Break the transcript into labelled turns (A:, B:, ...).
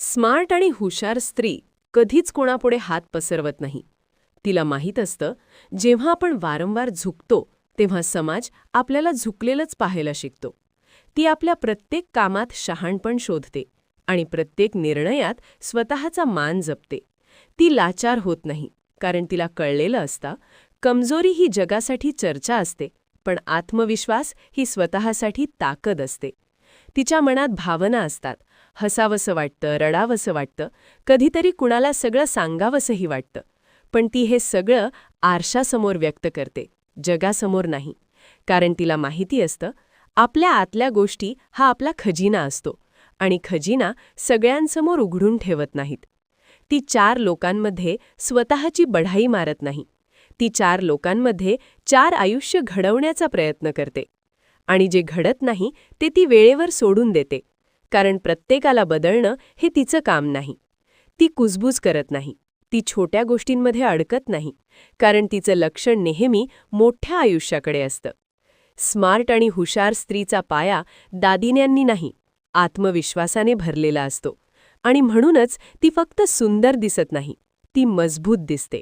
A: Smart आणि हुशार स्त्री कधीच कोणापुढे हात पसरवत नाही. तिला माहीत असतं, जेव्हा आपण वारंवार झुकतो तेव्हा समाज आपल्याला झुकलेलंच पाहायला शिकतो. ती आपल्या प्रत्येक कामात शहाणपण शोधते आणि प्रत्येक निर्णयात स्वतःचा मान जपते. ती लाचार होत नाही, कारण तिला कळलेलं असतं, कमजोरी ही जगासाठी चर्चा असते, पण आत्मविश्वास ही स्वतःसाठी ताकद असते. तिच्या मनात भावना असतात, हसावंसं वाटतं, रडावंसं वाटतं, कधीतरी कुणाला सगळं सांगावंसंही वाटतं. पण ती हे सगळं आरशासमोर व्यक्त करते, जगासमोर नाही. कारण तिला माहिती असतं, आपल्या आतल्या गोष्टी हा आपला खजिना असतो आणि खजिना सगळ्यांसमोर उघडून ठेवत नाहीत. ती 4 लोकांमध्ये स्वतःची बढाई मारत नाही. ती 4 लोकांमध्ये 4 आयुष्य घडवण्याचा प्रयत्न करते. आणि जे घडत नाही ते ती वेळेवर सोडून देते. कारण प्रत्येकाला बदलणं हे तिचं काम नाही. ती कुजबूज करत नाही. ती छोट्या गोष्टींमध्ये अडकत नाही. कारण तिचं लक्ष नेहमी मोठ्या आयुष्याकडे असतं. स्मार्ट आणि हुशार स्त्रीचा पाया दागिन्यांनी नाही, आत्मविश्वासाने भरलेला असतो. आणि म्हणूनच ती फक्त सुंदर दिसत नाही, ती मजबूत दिसते.